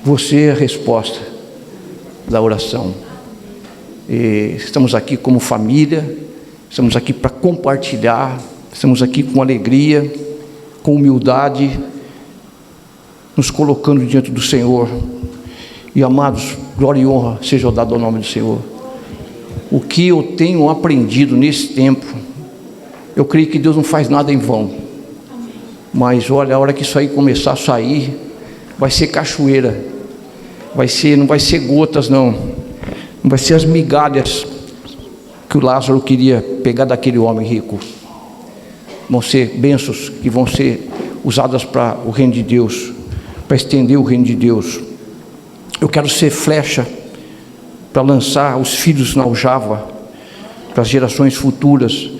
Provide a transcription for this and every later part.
Você é a resposta da oração. E estamos aqui como família, estamos aqui para compartilhar, estamos aqui com alegria, com humildade, nos colocando diante do Senhor. E amados, glória e honra seja dado ao nome do Senhor. O que eu tenho aprendido nesse tempo, eu creio que Deus não faz nada em vão. Mas olha, a hora que isso aí começar a sair, vai ser cachoeira, não vai ser gotas não vai ser as migalhas que o Lázaro queria pegar daquele homem rico. Vão ser bênçãos que vão ser usadas para o reino de Deus, para estender o reino de Deus. Eu quero ser flecha para lançar os filhos na aljava para as gerações futuras,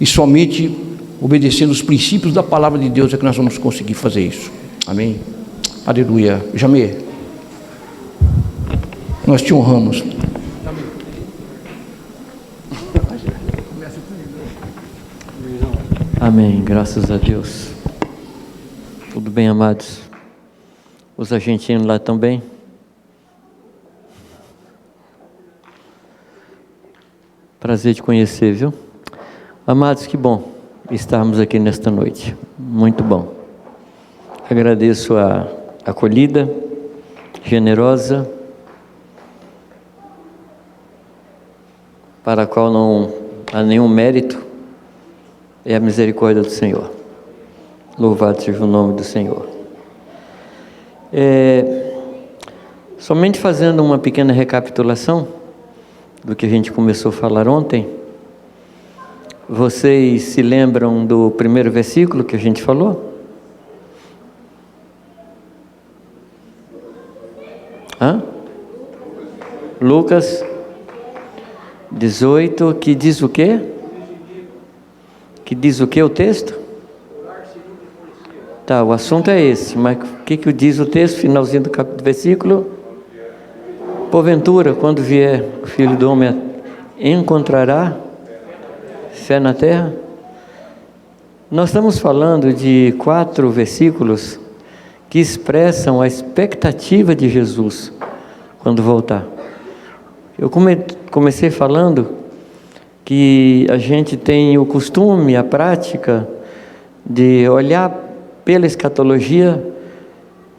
e somente obedecendo os princípios da palavra de Deus é que nós vamos conseguir fazer isso. Amém? Aleluia. Jamê, nós te honramos. Amém, graças a Deus. Tudo bem, amados? Os argentinos lá também? Prazer te conhecer, viu? Amados, que bom estarmos aqui nesta noite. Muito bom. Agradeço a acolhida generosa, para a qual não há nenhum mérito, é a misericórdia do Senhor. Louvado seja o nome do Senhor. Somente fazendo uma pequena recapitulação do que a gente começou a falar ontem. Vocês se lembram do primeiro versículo que a gente falou? Lucas 18, que diz o quê? Que diz o que o texto? Tá, o assunto é esse, mas o que diz o texto, finalzinho do versículo? Porventura, quando vier o Filho do Homem, encontrará fé na terra? Nós estamos falando de 4 versículos que expressam a expectativa de Jesus quando voltar. Eu comecei falando que a gente tem o costume, a prática de olhar pela escatologia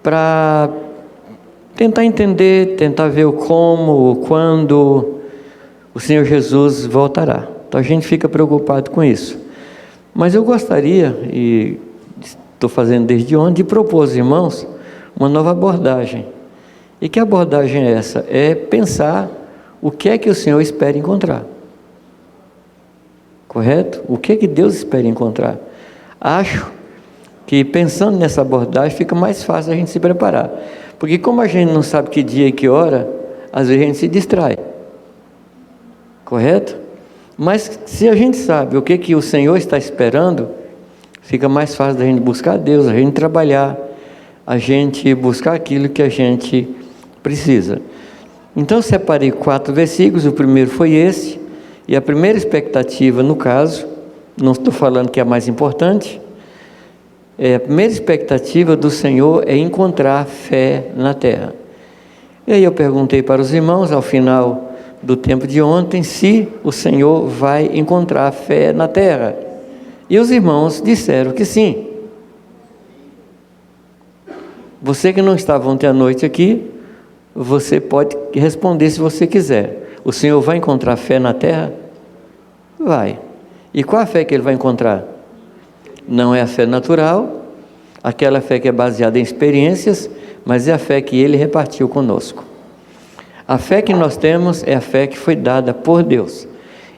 para tentar entender, tentar ver o como, o quando o Senhor Jesus voltará. Então a gente fica preocupado com isso. Mas eu gostaria, e estou fazendo desde ontem, de propor aos irmãos uma nova abordagem. E que abordagem é essa? É pensar o que é que o Senhor espera encontrar. Correto? O que é que Deus espera encontrar? Acho que pensando nessa abordagem fica mais fácil a gente se preparar. Porque como a gente não sabe que dia e que hora, às vezes a gente se distrai. Correto? Mas se a gente sabe o que que o Senhor está esperando, fica mais fácil da gente buscar Deus, a gente trabalhar, a gente buscar aquilo que a gente precisa. Então eu separei 4 versículos, o primeiro foi esse. E a primeira expectativa, no caso, não estou falando que é a mais importante, a primeira expectativa do Senhor é encontrar fé na terra. E aí eu perguntei para os irmãos, ao final do tempo de ontem, se o Senhor vai encontrar fé na terra. E os irmãos disseram que sim. Você que não estava ontem à noite aqui, você pode responder se você quiser. O Senhor vai encontrar fé na terra? Vai. E qual a fé que Ele vai encontrar? Não é a fé natural, aquela fé que é baseada em experiências, mas é a fé que Ele repartiu conosco. A fé que nós temos é a fé que foi dada por Deus.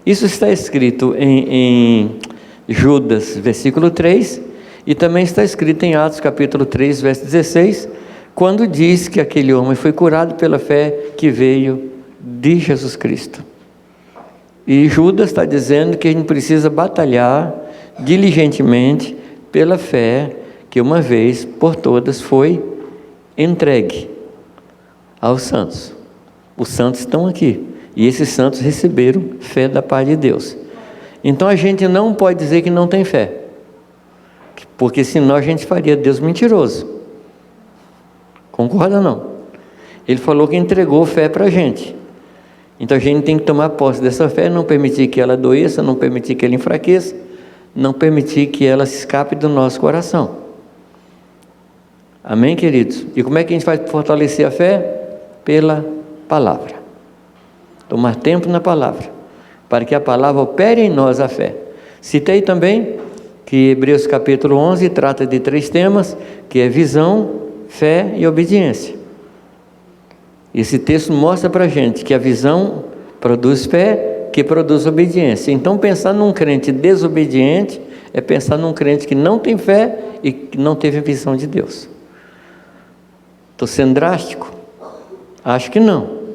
Isso está escrito em Judas, versículo 3, e também está escrito em Atos, capítulo 3, verso 16, quando diz que aquele homem foi curado pela fé que veio de Jesus Cristo. E Judas está dizendo que a gente precisa batalhar diligentemente pela fé que uma vez por todas foi entregue aos santos. Os santos estão aqui e esses santos receberam fé da parte de Deus. Então a gente não pode dizer que não tem fé, porque senão a gente faria Deus mentiroso. Concorda ou não? Ele falou que entregou fé para a gente. Então a gente tem que tomar posse dessa fé, não permitir que ela adoeça, não permitir que ela enfraqueça, não permitir que ela se escape do nosso coração. Amém, queridos? E como é que a gente vai fortalecer a fé? Pela palavra. Tomar tempo na palavra, para que a palavra opere em nós a fé. Citei também que Hebreus capítulo 11 trata de 3 temas, que é visão, fé e obediência. Esse texto mostra para a gente que a visão produz fé, que produz obediência. Então pensar num crente desobediente é pensar num crente que não tem fé e que não teve a visão de Deus. Estou sendo drástico? Acho que não.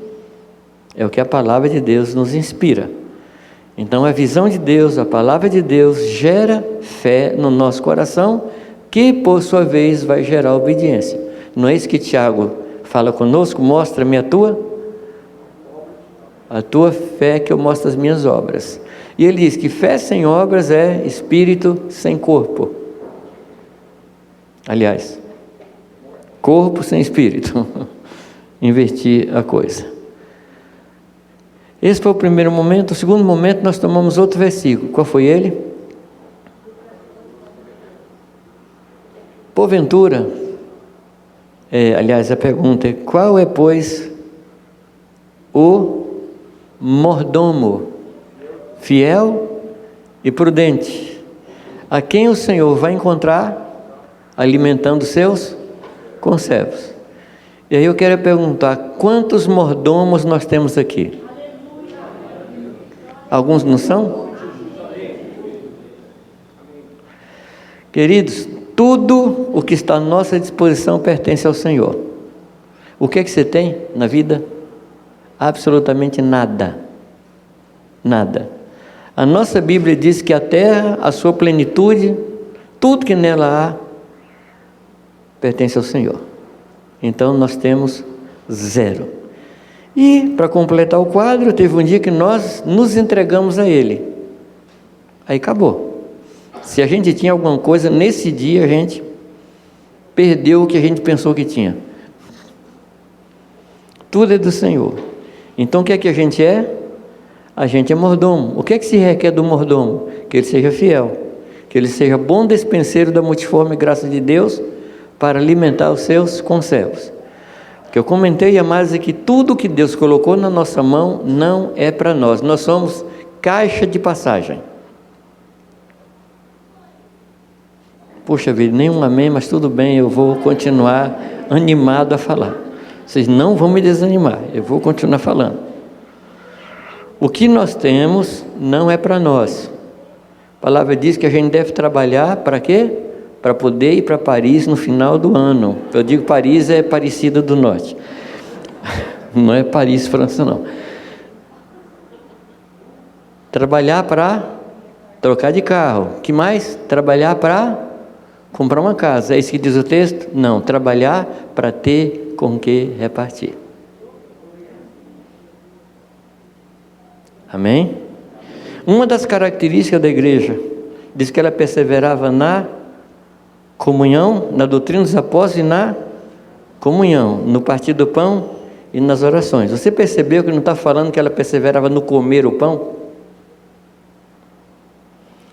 É o que a palavra de Deus nos inspira. Então a visão de Deus, a palavra de Deus gera fé no nosso coração, que por sua vez vai gerar obediência. Não é isso que Tiago fala conosco? Mostra-me a tua fé, que eu mostro as minhas obras. E ele diz que fé sem obras é espírito sem corpo. Aliás, corpo sem espírito. Invertir a coisa. Esse foi o primeiro momento. O segundo momento, nós tomamos outro versículo. Qual foi ele? Porventura, aliás, a pergunta é: qual é, pois, o mordomo fiel e prudente, a quem o Senhor vai encontrar alimentando seus conservos? E aí eu quero perguntar: quantos mordomos nós temos aqui? Alguns não são? Queridos, tudo o que está à nossa disposição pertence ao Senhor. O que é que você tem na vida? Absolutamente nada. Nada. A nossa Bíblia diz que a terra, a sua plenitude, tudo que nela há, pertence ao Senhor. Então nós temos 0. E para completar o quadro, teve um dia que nós nos entregamos a Ele. Aí acabou. Se a gente tinha alguma coisa, nesse dia a gente perdeu o que a gente pensou que tinha. Tudo é do Senhor. Então o que é que a gente é? A gente é mordomo. O que é que se requer do mordomo? Que ele seja fiel, que ele seja bom despenseiro da multiforme graça de Deus para alimentar os seus conservos. Que eu comentei, amados, é que tudo que Deus colocou na nossa mão não é para nós. Nós somos caixa de passagem. Puxa vida, nenhum amém, mas tudo bem, eu vou continuar animado a falar. Vocês não vão me desanimar, eu vou continuar falando. O que nós temos não é para nós. A palavra diz que a gente deve trabalhar para quê? Para poder ir para Paris no final do ano. Eu digo Paris é Aparecida do Norte. Não é Paris, França, não. Trabalhar para trocar de carro. Que mais? Trabalhar para comprar uma casa. É isso que diz o texto? Não. Trabalhar para ter com que repartir. Amém? Uma das características da igreja diz que ela perseverava na comunhão, na doutrina dos apóstolos e na comunhão, no partir do pão e nas orações. Você percebeu que não está falando que ela perseverava no comer o pão?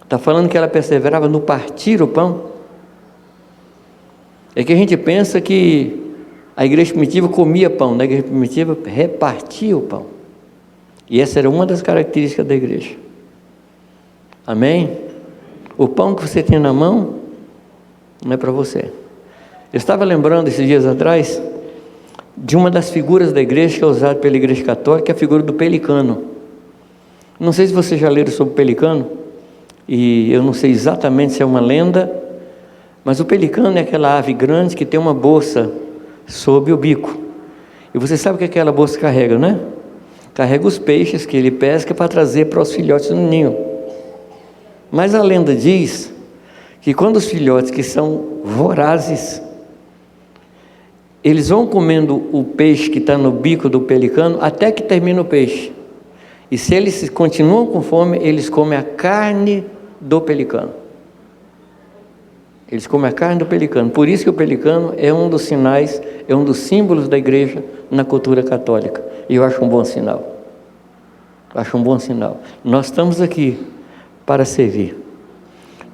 Está falando que ela perseverava no partir o pão? É que a gente pensa que a igreja primitiva comia pão, a igreja primitiva repartia o pão. E essa era uma das características da igreja. Amém? O pão que você tem na mão não é para você. Eu estava lembrando esses dias atrás de uma das figuras da igreja que é usada pela igreja católica, que é a figura do pelicano. Não sei se vocês já leram sobre o pelicano, e eu não sei exatamente se é uma lenda, mas o pelicano é aquela ave grande que tem uma bolsa sob o bico. E você sabe o que aquela bolsa carrega, né? Carrega os peixes que ele pesca para trazer para os filhotes no ninho. Mas a lenda diz que quando os filhotes, que são vorazes, eles vão comendo o peixe que está no bico do pelicano até que termina o peixe. E se eles continuam com fome, eles comem a carne do pelicano. Eles comem a carne do pelicano. Por isso que o pelicano é um dos sinais, é um dos símbolos da igreja na cultura católica. E eu acho um bom sinal. Acho um bom sinal. Nós estamos aqui para servir.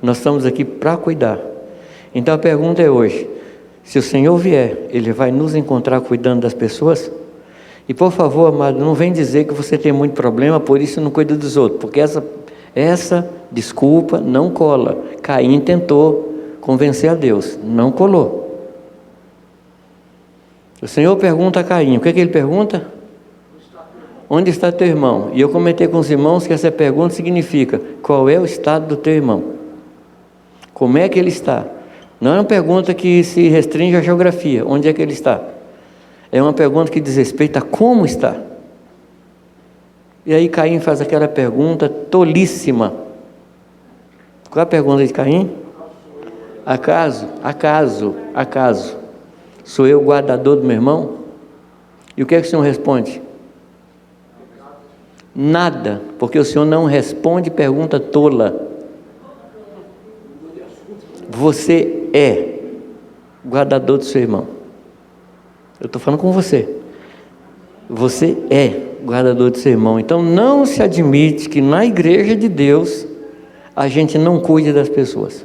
Nós estamos aqui para cuidar. Então a pergunta é hoje, se o Senhor vier, Ele vai nos encontrar cuidando das pessoas? E por favor, amado, não vem dizer que você tem muito problema, por isso não cuida dos outros, porque essa desculpa não cola. Caim tentou convencer a Deus, não colou. O Senhor pergunta a Caim, o que ele pergunta? Onde está teu irmão? E eu comentei com os irmãos que essa pergunta significa, qual é o estado do teu irmão? Como é que ele está? Não é uma pergunta que se restringe à geografia, onde é que ele está? É uma pergunta que diz respeito a como está. E aí Caim faz aquela pergunta tolíssima. Qual é a pergunta de Caim? Acaso sou eu o guardador do meu irmão? E o que é que o Senhor responde? Nada, porque o Senhor não responde pergunta tola. Você é guardador do seu irmão. Eu estou falando com você. Você é guardador do seu irmão. Então não se admite que na igreja de Deus a gente não cuide das pessoas.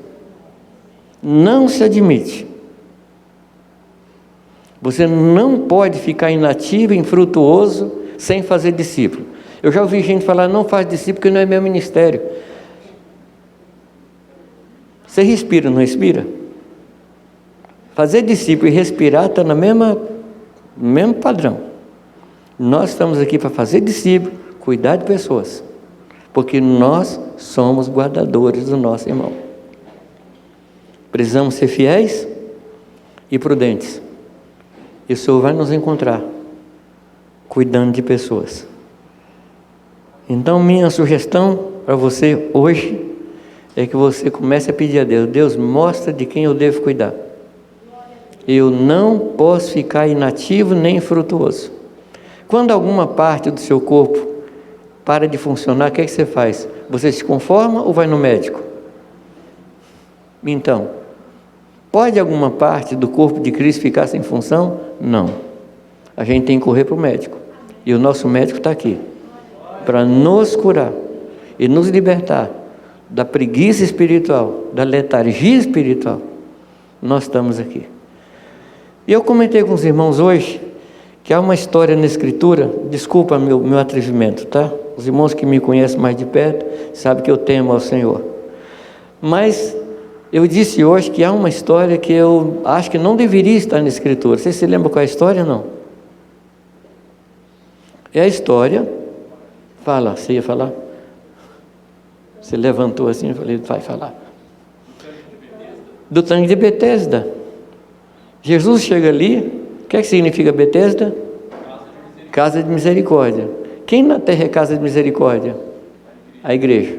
Não se admite. Você não pode ficar inativo, infrutuoso, sem fazer discípulo. Eu já ouvi gente falar, não faz discípulo porque não é meu ministério. Você respira, não respira? Fazer discípulo e respirar está no mesmo padrão. Nós estamos aqui para fazer discípulo, cuidar de pessoas, porque nós somos guardadores do nosso irmão. Precisamos ser fiéis e prudentes. E o Senhor vai nos encontrar cuidando de pessoas. Então minha sugestão para você hoje é que você comece a pedir a Deus, Deus, mostra de quem eu devo cuidar. Eu não posso ficar inativo nem infrutuoso. Quando alguma parte do seu corpo para de funcionar, o que é que você faz? Você se conforma ou vai no médico? Então, pode alguma parte do corpo de Cristo ficar sem função? Não. A gente tem que correr para o médico. E o nosso médico está aqui para nos curar e nos libertar da preguiça espiritual, da letargia espiritual. Nós estamos aqui. E eu comentei com os irmãos hoje que há uma história na Escritura, desculpa meu atrevimento, tá? Os irmãos que me conhecem mais de perto sabem que eu temo ao Senhor. Mas eu disse hoje que há uma história que eu acho que não deveria estar na Escritura. Você se lembra qual é a história, não? É a história... Fala, você ia falar? Você levantou assim, eu falei, vai falar. Do tanque de Betesda. Jesus chega ali, o que é que significa Betesda? Casa de misericórdia. Quem na terra é casa de misericórdia? A igreja.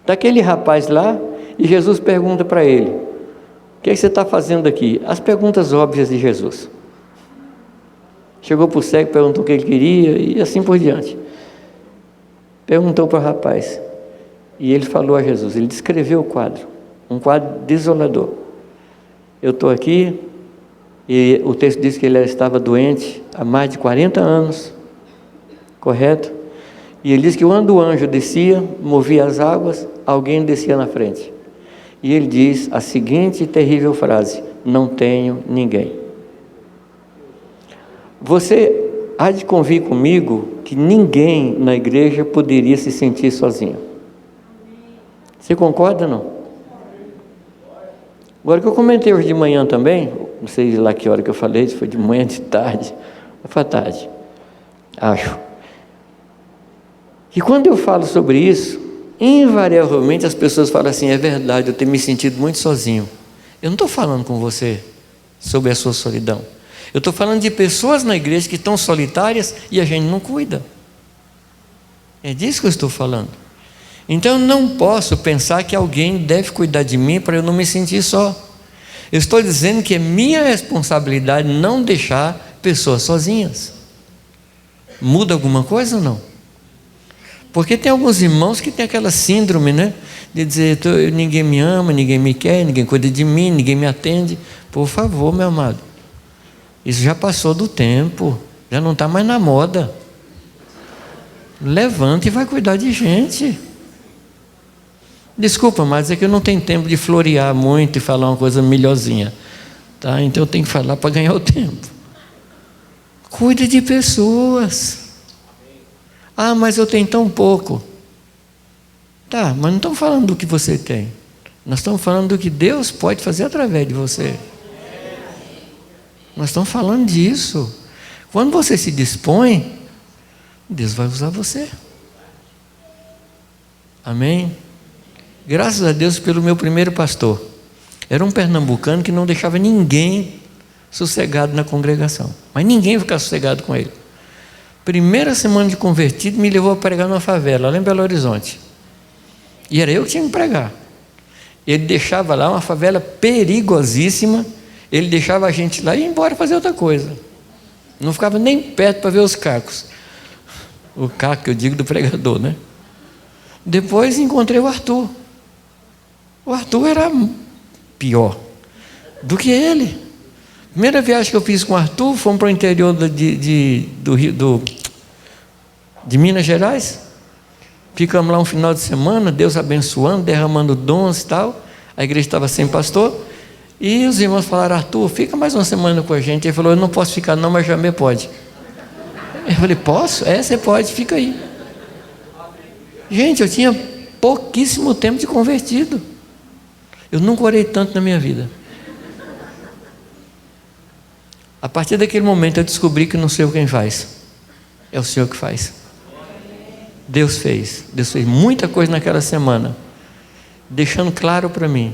Daquele rapaz lá, e Jesus pergunta para ele, o que é que você está fazendo aqui? As perguntas óbvias de Jesus. Chegou para o cego, perguntou o que ele queria, e assim por diante. Perguntou para o rapaz, e ele falou a Jesus, ele descreveu o quadro, um quadro desolador. Eu estou aqui, e o texto diz que ele estava doente há mais de 40 anos, correto? E ele diz que quando o anjo descia, movia as águas, alguém descia na frente. E ele diz a seguinte terrível frase, não tenho ninguém. Você há de convir comigo que ninguém na igreja poderia se sentir sozinho. Você concorda ou não? Agora que eu comentei hoje de manhã também, não sei lá que hora que eu falei, se foi de manhã, de tarde, foi à tarde, acho. E quando eu falo sobre isso, invariavelmente as pessoas falam assim, é verdade, eu tenho me sentido muito sozinho. Eu não estou falando com você sobre a sua solidão. Eu estou falando de pessoas na igreja que estão solitárias e a gente não cuida. É disso que eu estou falando. Então eu não posso pensar que alguém deve cuidar de mim para eu não me sentir só. Eu estou dizendo que é minha responsabilidade não deixar pessoas sozinhas. Muda alguma coisa ou não? Porque tem alguns irmãos que têm aquela síndrome, né? De dizer, ninguém me ama, ninguém me quer, ninguém cuida de mim, ninguém me atende. Por favor, meu amado, isso já passou do tempo, já não está mais na moda. Levanta e vai cuidar de gente. Desculpa, mas é que eu não tenho tempo de florear muito e falar uma coisa melhorzinha, tá? Então eu tenho que falar para ganhar o tempo. Cuida de pessoas. Ah, mas eu tenho tão pouco. Tá, mas não estamos falando do que você tem. Nós estamos falando do que Deus pode fazer através de você. Nós estamos falando disso. Quando você se dispõe, Deus vai usar você. Amém? Graças a Deus pelo meu primeiro pastor. Era um pernambucano que não deixava ninguém sossegado na congregação. Mas ninguém ficava sossegado com ele. Primeira semana de convertido, me levou a pregar numa favela, lá em Belo Horizonte. E era eu que tinha que pregar. Ele deixava lá uma favela perigosíssima, ele deixava a gente lá e ia embora fazer outra coisa. Não ficava nem perto para ver os cacos. O caco que eu digo do pregador, né? Depois encontrei o Arthur. O Arthur era pior do que ele. Primeira viagem que eu fiz com o Arthur, fomos para o interior de Minas Gerais. Ficamos lá um final de semana, Deus abençoando, derramando dons e tal. A igreja estava sem pastor. E os irmãos falaram, Arthur, fica mais uma semana com a gente. Ele falou, eu não posso ficar não, mas Jamê pode. Eu falei, posso? Você pode, fica aí. Gente, eu tinha pouquíssimo tempo de convertido. Eu nunca orei tanto na minha vida. A partir daquele momento eu descobri que não sei quem faz. É o Senhor que faz. Deus fez muita coisa naquela semana, deixando claro para mim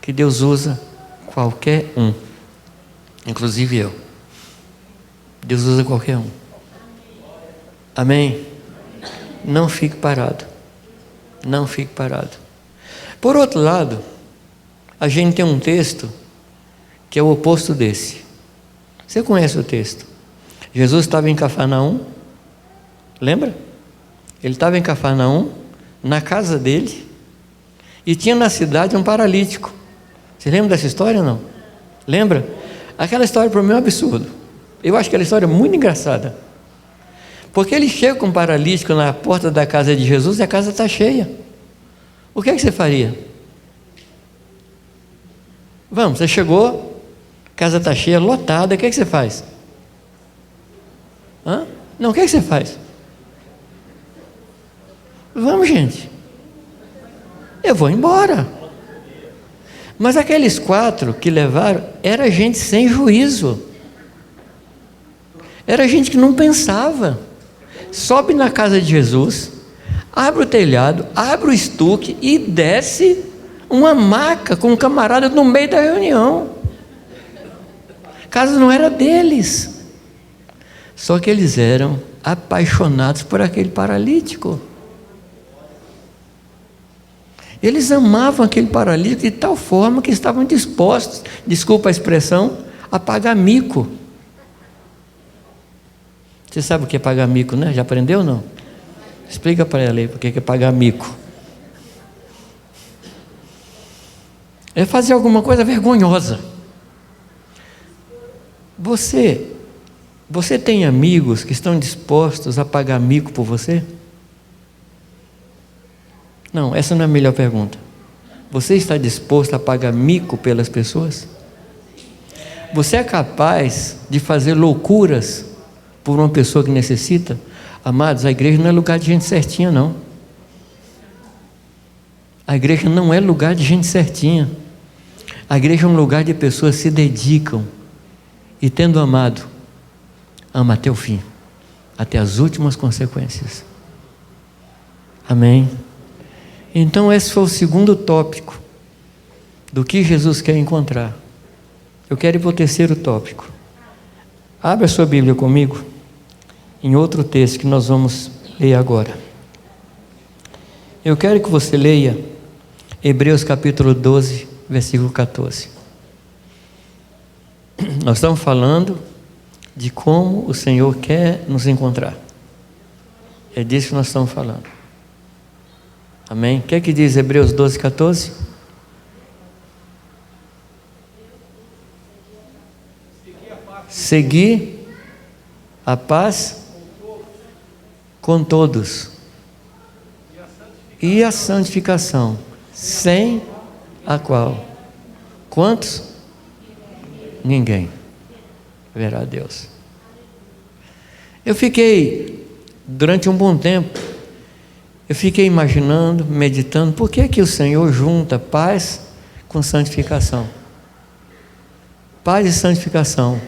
que Deus usa qualquer um, inclusive eu. Deus usa qualquer um. Amém? Não fique parado. Não fique parado. Por outro lado, a gente tem um texto que é o oposto desse. Você conhece o texto? Jesus estava em Cafarnaum, lembra? Ele estava em Cafarnaum, na casa dele, e tinha na cidade um paralítico. Você lembra dessa história ou não? Lembra? Aquela história para mim é um absurdo. Eu acho aquela história muito engraçada. Porque ele chega com um paralítico na porta da casa de Jesus e a casa está cheia. O que é que você faria? Vamos, você chegou, a casa está cheia, lotada, o que é que você faz? Não, o que é que você faz? Vamos, gente. Eu vou embora. Mas aqueles 4 que levaram, era gente sem juízo. Era gente que não pensava. Sobe na casa de Jesus, abre o telhado, abre o estuque e desce uma maca com um camarada no meio da reunião. A casa não era deles. Só que eles eram apaixonados por aquele paralítico. Eles amavam aquele paralítico de tal forma que estavam dispostos, desculpa a expressão, a pagar mico. Você sabe o que é pagar mico, né? Já aprendeu ou não? Explica para ela aí o que é pagar mico. É fazer alguma coisa vergonhosa. Você tem amigos que estão dispostos a pagar mico por você? Não, essa não é a melhor pergunta. Você está disposto a pagar mico pelas pessoas? Você é capaz de fazer loucuras por uma pessoa que necessita? Amados, a igreja não é lugar de gente certinha, não. A igreja não é lugar de gente certinha. A igreja é um lugar de pessoas que se dedicam e, tendo amado, ama até o fim, até as últimas consequências. Amém? Então esse foi o segundo tópico do que Jesus quer encontrar. Eu quero ir para o terceiro tópico. Abra a sua Bíblia comigo em outro texto que nós vamos ler agora. Eu quero que você leia Hebreus capítulo 12, versículo 14. Nós estamos falando de como o Senhor quer nos encontrar. É disso que nós estamos falando. Amém? O que é que diz Hebreus 12, 14? Seguir a paz com todos e a santificação, sem a qual quantos? Ninguém verá a Deus. Eu fiquei, durante um bom tempo, eu fiquei imaginando, meditando, por que que o Senhor junta paz com santificação? Paz e santificação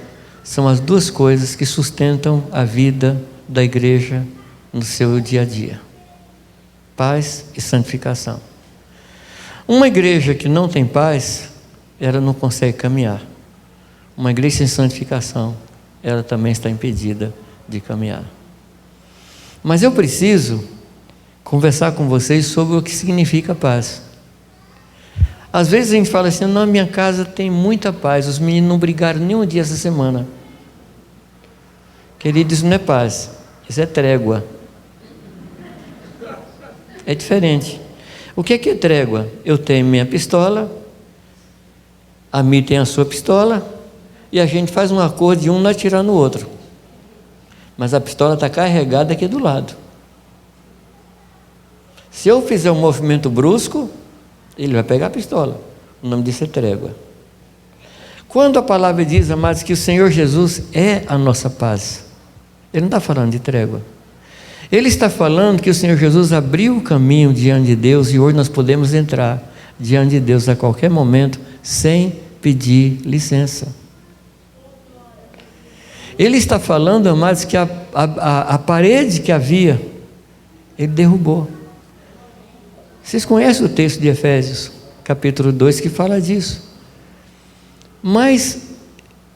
são as duas coisas que sustentam a vida da igreja no seu dia a dia. Paz e santificação. Uma igreja que não tem paz, ela não consegue caminhar. Uma igreja sem santificação, ela também está impedida de caminhar. Mas eu preciso conversar com vocês sobre o que significa paz. Às vezes a gente fala assim: na minha casa tem muita paz, os meninos não brigaram nem um dia essa semana. Querido, isso não é paz, isso é trégua. É diferente. O que é trégua? Eu tenho minha pistola, a Mi tem a sua pistola, e a gente faz um acordo de um não atirar no outro. Mas a pistola está carregada aqui do lado. Se eu fizer um movimento brusco, ele vai pegar a pistola. O nome disso é trégua. Quando a palavra diz, amados, que o Senhor Jesus é a nossa paz, Ele não está falando de trégua. Ele está falando que o Senhor Jesus abriu o caminho diante de Deus e hoje nós podemos entrar diante de Deus a qualquer momento sem pedir licença. Ele está falando, amados, que a parede que havia, Ele derrubou. Vocês conhecem o texto de Efésios, capítulo 2, que fala disso. Mas,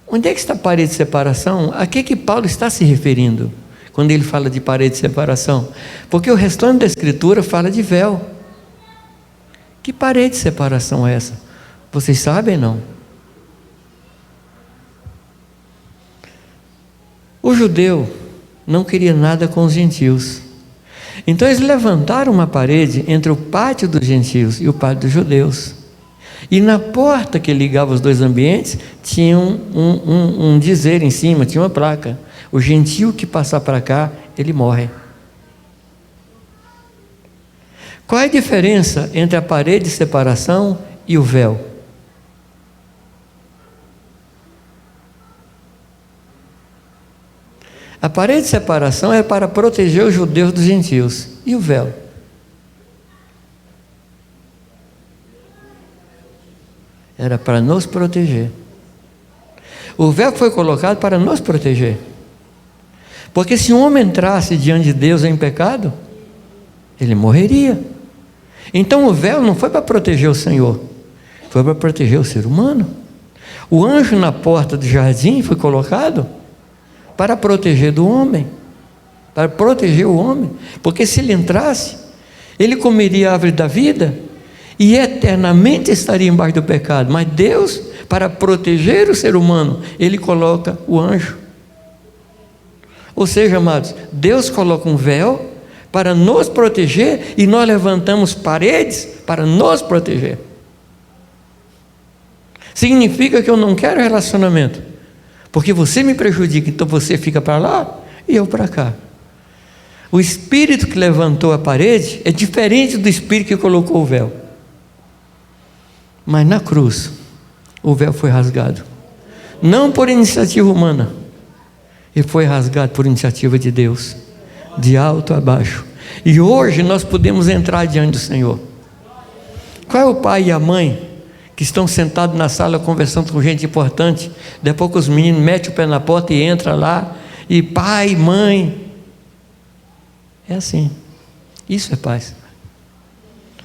onde é que está a parede de separação? A que Paulo está se referindo, quando ele fala de parede de separação? Porque o restante da Escritura fala de véu. Que parede de separação é essa? Vocês sabem, não? O judeu não queria nada com os gentios. Então eles levantaram uma parede entre o pátio dos gentios e o pátio dos judeus. E na porta que ligava os dois ambientes, tinha um dizer em cima, tinha uma placa: o gentio que passar para cá, ele morre. Qual é a diferença entre a parede de separação e o véu? A parede de separação é para proteger os judeus dos gentios. E o véu? Era para nos proteger. O véu foi colocado para nos proteger. Porque se um homem entrasse diante de Deus em pecado, ele morreria. Então o véu não foi para proteger o Senhor, foi para proteger o ser humano. O anjo na porta do jardim foi colocado para proteger do homem, para proteger o homem, porque se ele entrasse, ele comeria a árvore da vida e eternamente estaria embaixo do pecado. Mas Deus, para proteger o ser humano, Ele coloca o anjo. Ou seja, amados, Deus coloca um véu para nos proteger e nós levantamos paredes para nos proteger. Significa que eu não quero relacionamento, porque você me prejudica, então você fica para lá e eu para cá. O espírito que levantou a parede é diferente do espírito que colocou o véu. Mas na cruz, o véu foi rasgado. Não por iniciativa humana, ele foi rasgado por iniciativa de Deus, de alto a baixo. E hoje nós podemos entrar diante do Senhor. Qual é o pai e a mãe que estão sentados na sala conversando com gente importante, depois que os meninos metem o pé na porta e entram lá, e pai, mãe, é assim. Isso é paz.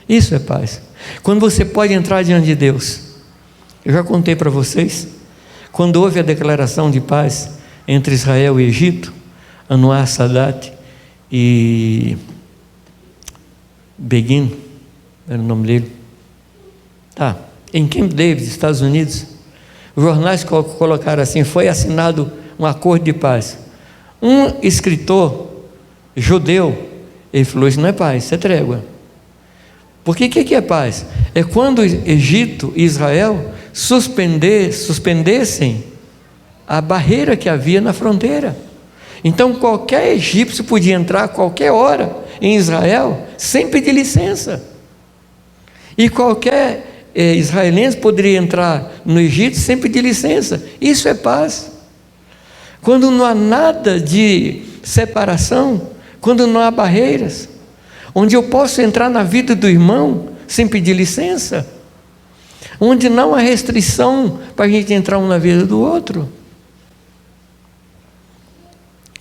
Isso é paz. Quando você pode entrar diante de Deus. Eu já contei para vocês, quando houve a declaração de paz entre Israel e Egito, Anwar Sadat e Begin, era o nome dele, em Camp David, Estados Unidos, os jornais colocaram assim: foi assinado um acordo de paz. Um escritor judeu Ele falou: isso não é paz, isso é trégua. Porque o que é paz? É quando Egito e Israel suspendessem a barreira que havia na fronteira. Então qualquer egípcio podia entrar a qualquer hora em Israel sem pedir licença. E qualquer israelense poderia entrar no Egito sem pedir licença. Isso é paz. Quando não há nada de separação, quando não há barreiras, onde eu posso entrar na vida do irmão sem pedir licença, onde não há restrição para a gente entrar um na vida do outro.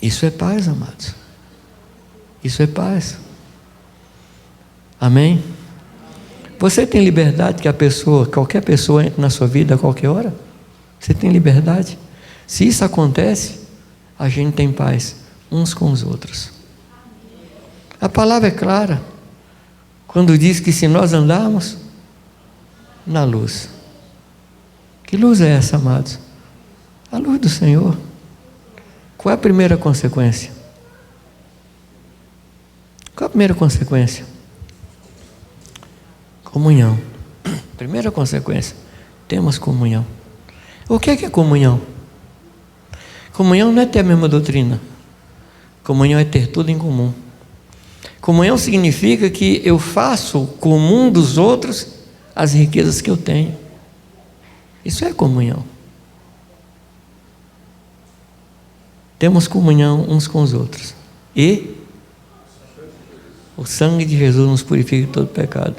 Isso é paz, amados. Isso é paz. Amém? Você tem liberdade que qualquer pessoa entre na sua vida a qualquer hora? Você tem liberdade? Se isso acontece, a gente tem paz uns com os outros. A palavra é clara quando diz que se nós andarmos na luz. Que luz é essa, amados? A luz do Senhor. Qual é a primeira consequência? Qual é a primeira consequência? Comunhão. Primeira consequência, temos comunhão. O que é comunhão? Comunhão não é ter a mesma doutrina. Comunhão é ter tudo em comum. Comunhão significa que eu faço comum dos outros as riquezas que eu tenho. Isso é comunhão. Temos comunhão uns com os outros. E o sangue de Jesus nos purifica de todo pecado.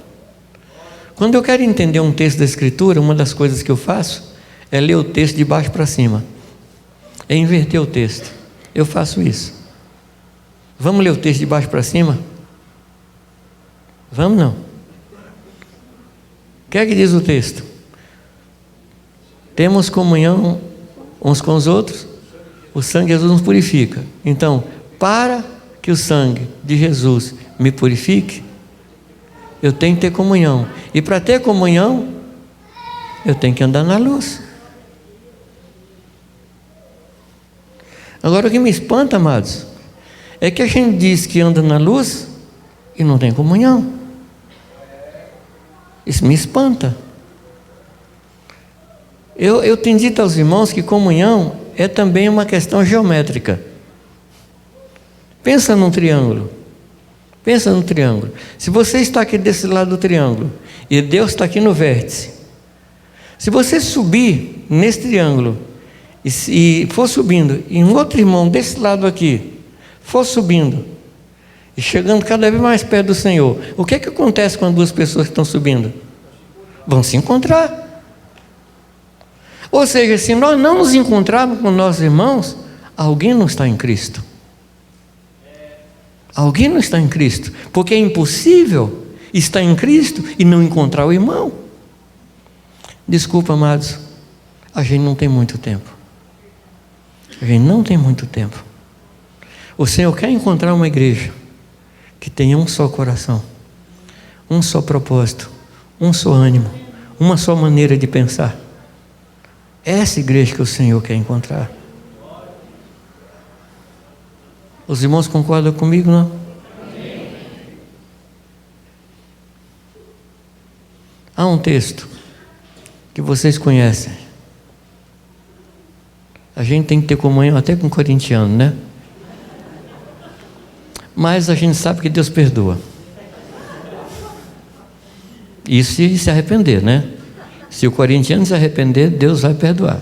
Quando eu quero entender um texto da Escritura, uma das coisas que eu faço é ler o texto de baixo para cima. É inverter o texto. Eu faço isso. Vamos ler o texto de baixo para cima? Vamos não? O que é que diz o texto? Temos comunhão uns com os outros, o sangue de Jesus nos purifica. Então, para que o sangue de Jesus me purifique, eu tenho que ter comunhão. E para ter comunhão, eu tenho que andar na luz. Agora o que me espanta, amados, é que a gente diz que anda na luz e não tem comunhão. Isso me espanta. Eu tenho dito aos irmãos que comunhão é também uma questão geométrica. Pensa num triângulo. Pensa no triângulo. Se você está aqui desse lado do triângulo e Deus está aqui no vértice, se você subir nesse triângulo e for subindo, e um outro irmão desse lado aqui for subindo e chegando cada vez mais perto do Senhor, o que é que acontece com as duas pessoas que estão subindo? Vão se encontrar. Ou seja, se nós não nos encontrarmos com nossos irmãos, alguém não está em Cristo. Alguém não está em Cristo, porque é impossível estar em Cristo e não encontrar o irmão. Desculpa, amados, a gente não tem muito tempo. A gente não tem muito tempo. O Senhor quer encontrar uma igreja que tenha um só coração, um só propósito, um só ânimo, uma só maneira de pensar. Essa igreja que o Senhor quer encontrar. Os irmãos concordam comigo, não? Há um texto que vocês conhecem. A gente tem que ter comunhão até com corintiano, né? Mas a gente sabe que Deus perdoa. Isso se arrepender, né? Se o corintiano se arrepender, Deus vai perdoar.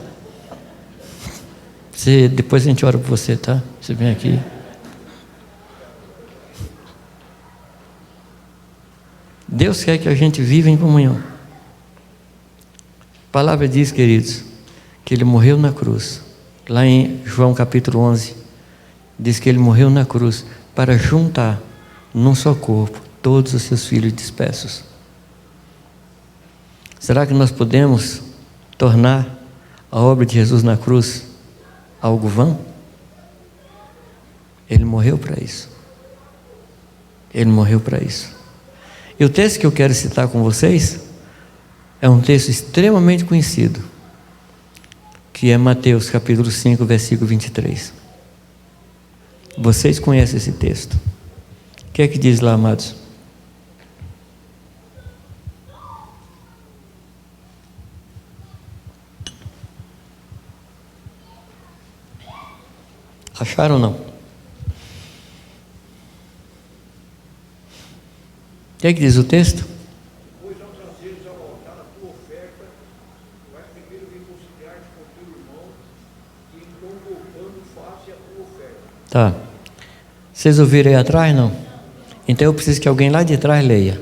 Depois a gente ora por você, tá? Você vem aqui. Deus quer que a gente viva em comunhão. A palavra diz, queridos, que Ele morreu na cruz. Lá em João capítulo 11, diz que Ele morreu na cruz para juntar num só corpo todos os seus filhos dispersos. Será que nós podemos tornar a obra de Jesus na cruz algo vão? Ele morreu para isso. Ele morreu para isso. E o texto que eu quero citar com vocês é um texto extremamente conhecido, que é Mateus capítulo 5, versículo 23. Vocês conhecem esse texto. que é que diz lá, amados? Acharam ou não? O que é que diz o texto? Pois ao trazeres ao altar a tua oferta, vai primeiro reconciliar-te com teu irmão, e então voltando faze a tua oferta. Tá. Vocês ouviram aí atrás, não? Então eu preciso que alguém lá de trás leia.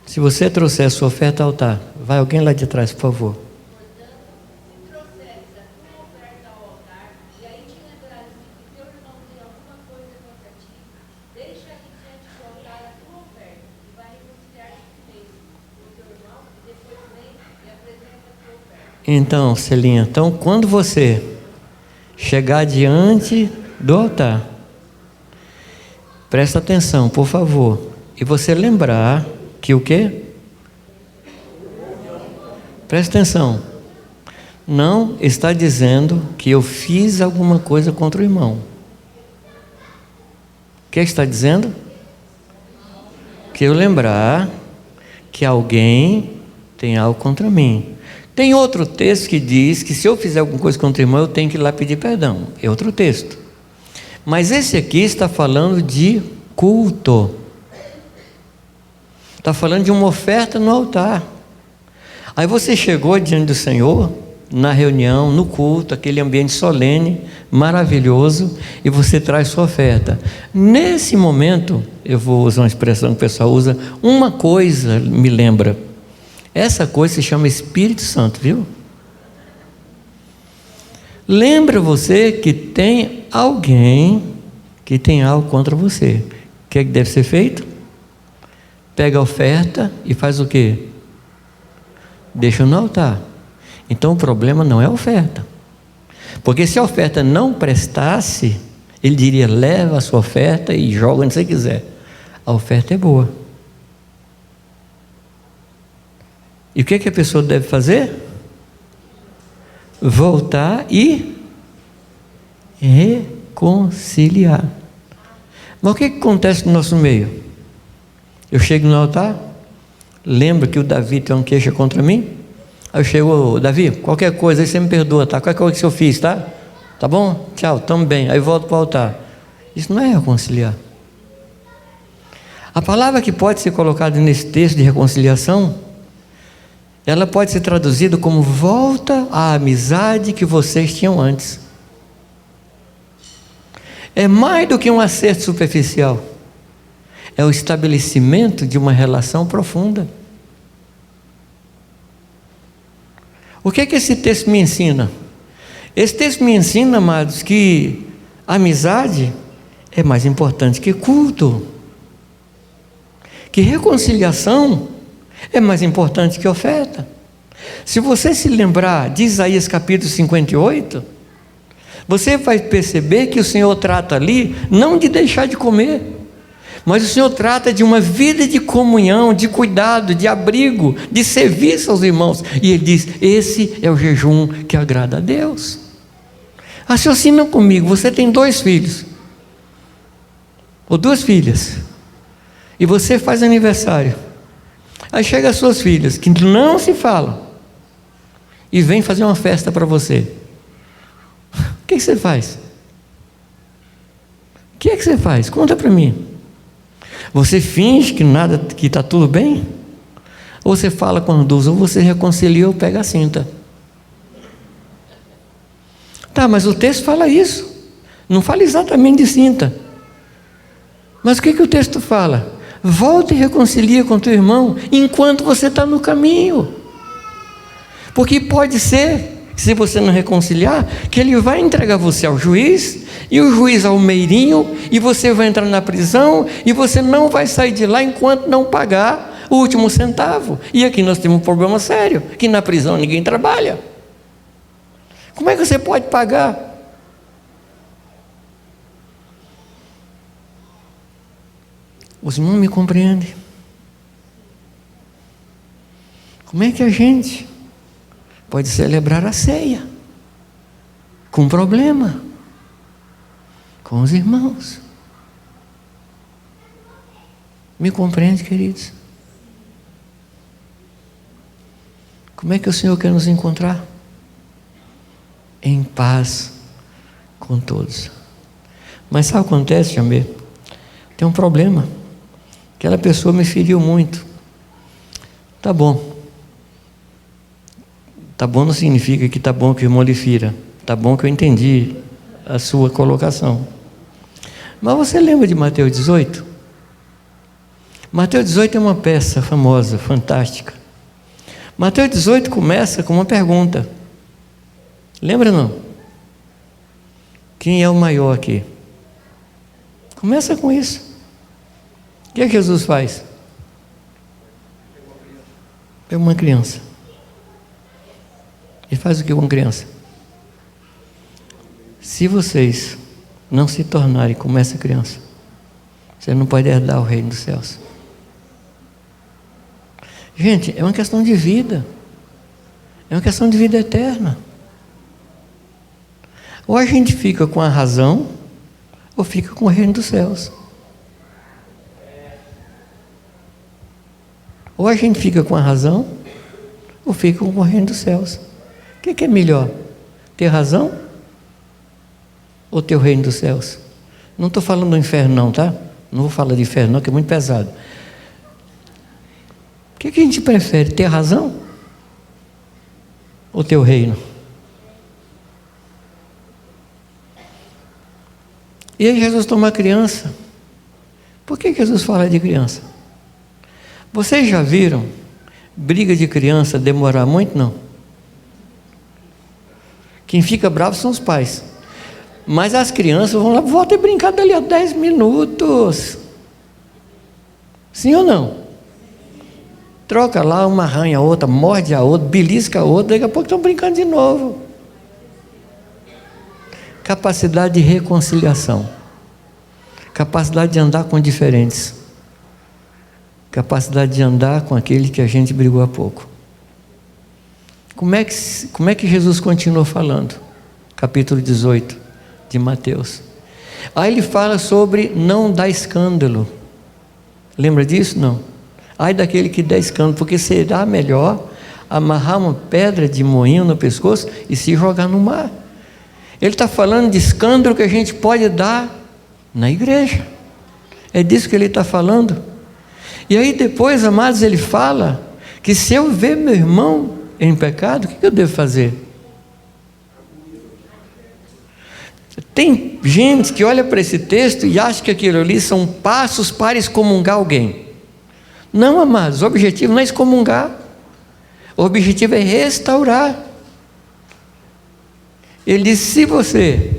Se você trouxer a sua oferta ao altar, vai alguém lá de trás, por favor. Então, Celinha, então quando você chegar diante do altar, presta atenção, por favor, e você lembrar que o quê? Presta atenção, não está dizendo que eu fiz alguma coisa contra o irmão. O que está dizendo? Que eu lembrar que alguém tem algo contra mim. Tem outro texto que diz que se eu fizer alguma coisa contra o irmão, eu tenho que ir lá pedir perdão. É outro texto. Mas esse aqui está falando de culto. Está falando de uma oferta no altar. Aí você chegou diante do Senhor, na reunião, no culto, aquele ambiente solene, maravilhoso, e você traz sua oferta. Nesse momento, eu vou usar uma expressão que o pessoal usa, uma coisa me lembra. Essa coisa se chama Espírito Santo, viu? Lembra você que tem alguém que tem algo contra você. O que é que deve ser feito? Pega a oferta e faz o quê? Deixa no altar. Então o problema não é a oferta. Porque se a oferta não prestasse, ele diria, leva a sua oferta e joga onde você quiser. A oferta é boa. E o que a pessoa deve fazer? Voltar e reconciliar. Mas o que acontece no nosso meio? Eu chego no altar, lembro que o Davi tem uma queixa contra mim, aí eu chego, Davi, qualquer coisa aí você me perdoa, tá? Qualquer coisa que eu fiz, tá? Tá bom? Tchau, tamo bem. Aí volto para o altar. Isso não é reconciliar. A palavra que pode ser colocada nesse texto de reconciliação, ela pode ser traduzida como volta à amizade que vocês tinham antes. É mais do que um acerto superficial. É o estabelecimento de uma relação profunda. O que é que esse texto me ensina? Esse texto me ensina, amados, que amizade é mais importante que culto. Que reconciliação é mais importante que oferta. Se você se lembrar de Isaías capítulo 58, você vai perceber que o Senhor trata ali, não de deixar de comer, mas o Senhor trata de uma vida de comunhão, de cuidado, de abrigo, de serviço aos irmãos. E Ele diz, esse é o jejum que agrada a Deus. Raciocina comigo, você tem 2 filhos, ou 2 filhas, e você faz aniversário. Aí chega as suas filhas, que não se falam, e vem fazer uma festa para você. O que você faz? O que você faz? Conta para mim. Você finge que nada, que está tudo bem? Ou você fala com as duas, ou você reconcilia ou pega a cinta. Tá, mas o texto fala isso. Não fala exatamente de cinta. Mas o que o texto fala? Volta e reconcilia com teu irmão enquanto você está no caminho. Porque pode ser, se você não reconciliar, que ele vai entregar você ao juiz, e o juiz ao meirinho, e você vai entrar na prisão, e você não vai sair de lá enquanto não pagar o último centavo. E aqui nós temos um problema sério, que na prisão ninguém trabalha. Como é que você pode pagar? Os irmãos me compreendem. Como é que a gente pode celebrar a ceia com problema? com os irmãos. Me compreende, queridos? Como é que o Senhor quer nos encontrar? Em paz com todos. Mas sabe o que acontece, Jamê? Tem um problema. Aquela pessoa me feriu muito. Tá bom. Tá bom não significa que tá bom que o irmão lhe fira. Tá bom que eu entendi a sua colocação. Mas você lembra de Mateus 18? Mateus 18 é uma peça famosa, fantástica. Mateus 18 começa com uma pergunta. Lembra não? Quem é o maior aqui? Começa com isso. O que é que Jesus faz? Pega uma criança. Ele faz o que com uma criança? Se vocês não se tornarem como essa criança, você não pode herdar o reino dos céus. Gente, é uma questão de vida. É uma questão de vida eterna. Ou a gente fica com a razão, ou fica com o reino dos céus. Ou a gente fica com a razão, ou fica com o reino dos céus. O que é melhor? Ter razão? Ou ter o reino dos céus? Não estou falando do inferno não, tá? Não vou falar de inferno não, que é muito pesado. O que a gente prefere? Ter razão? Ou ter o reino? E aí Jesus toma a criança. Por que Jesus fala de criança? Vocês já viram briga de criança demorar muito? Não. Quem fica bravo são os pais. Mas as crianças vão lá, volta e brincar dali a 10 minutos. Sim ou não? Troca lá, uma arranha a outra, morde a outra, belisca a outra, daqui a pouco estão brincando de novo. Capacidade de reconciliação. Capacidade de andar com diferentes. Capacidade de andar com aquele que a gente brigou há pouco. Como é que Jesus continuou falando? Capítulo 18 de Mateus. Aí ele fala sobre não dar escândalo. Lembra disso? Não. Ai daquele que der escândalo, porque será melhor amarrar uma pedra de moinho no pescoço e se jogar no mar. Ele está falando de escândalo que a gente pode dar na igreja. É disso que ele está falando. E aí depois, amados, ele fala que se eu ver meu irmão em pecado, o que eu devo fazer? Tem gente que olha para esse texto e acha que aquilo ali são passos para excomungar alguém. Não, amados, o objetivo não é excomungar. O objetivo é restaurar. Ele diz, se você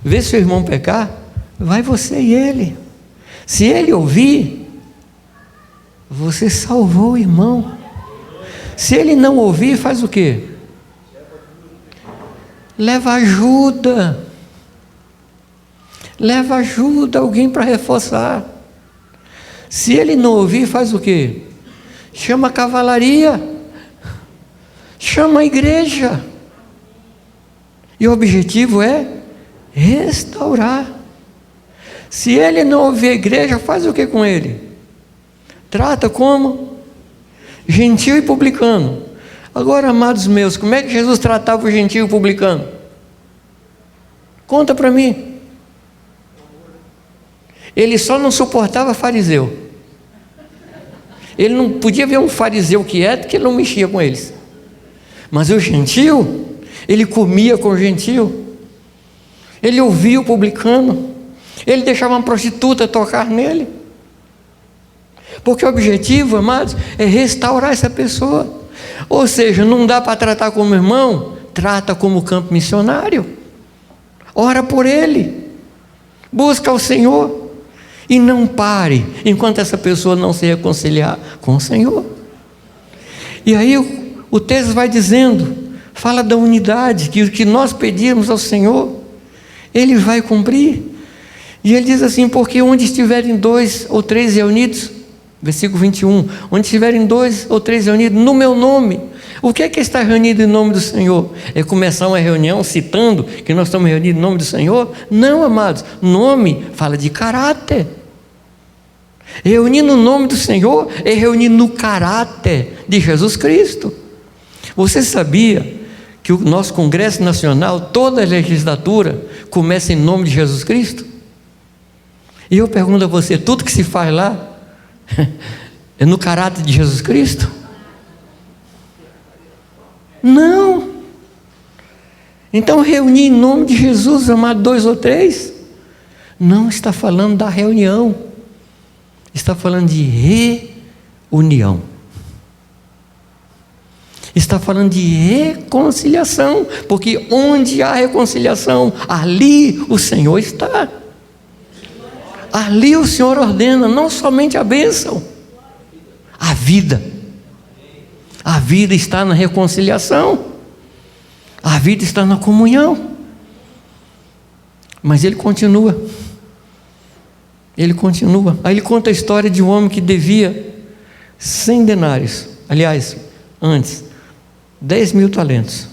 vê seu irmão pecar, vai você e ele. Se ele ouvir, você salvou o irmão. Se ele não ouvir, faz o quê? Leva ajuda. Leva ajuda, alguém para reforçar. Se ele não ouvir, faz o quê? Chama a cavalaria. Chama a igreja. E o objetivo é restaurar. Se ele não ouvir a igreja, faz o que com ele? Trata como gentil e publicano. Agora, amados meus, como é que Jesus tratava o gentil e o publicano? Conta para mim. Ele só não suportava fariseu. Ele não podia ver um fariseu quieto, que ele não mexia com eles. Mas o gentil, ele comia com o gentil. Ele ouvia o publicano. Ele deixava uma prostituta tocar nele. Porque o objetivo, amados, é restaurar essa pessoa. Ou seja, não dá para tratar como irmão, trata como campo missionário. Ora por ele. Busca o Senhor. E não pare enquanto essa pessoa não se reconciliar com o Senhor. E aí o texto vai dizendo, fala da unidade, que o que nós pedimos ao Senhor, Ele vai cumprir. E Ele diz assim, porque onde estiverem 2 ou 3 reunidos, versículo 21, onde estiverem 2 ou 3 reunidos no meu nome, O que é estar reunido em nome do Senhor? É começar uma reunião citando que nós estamos reunidos em nome do Senhor? Não, amados. Nome fala de caráter. Reunir no nome do Senhor é reunir no caráter de Jesus Cristo. Você sabia que o nosso Congresso Nacional, toda a legislatura, começa em nome de Jesus Cristo? E eu pergunto a você, tudo que se faz lá é no caráter de Jesus Cristo? Não. Então reunir em nome de Jesus, amado, 2 ou 3, não está falando da reunião, está falando de reunião, está falando de reconciliação, porque onde há reconciliação, ali o Senhor está. Ali o Senhor ordena não somente a bênção, a vida. A vida está na reconciliação, a vida está na comunhão. Mas ele continua. Aí ele conta a história de um homem que devia 100 denários. Aliás, antes, 10.000 talentos.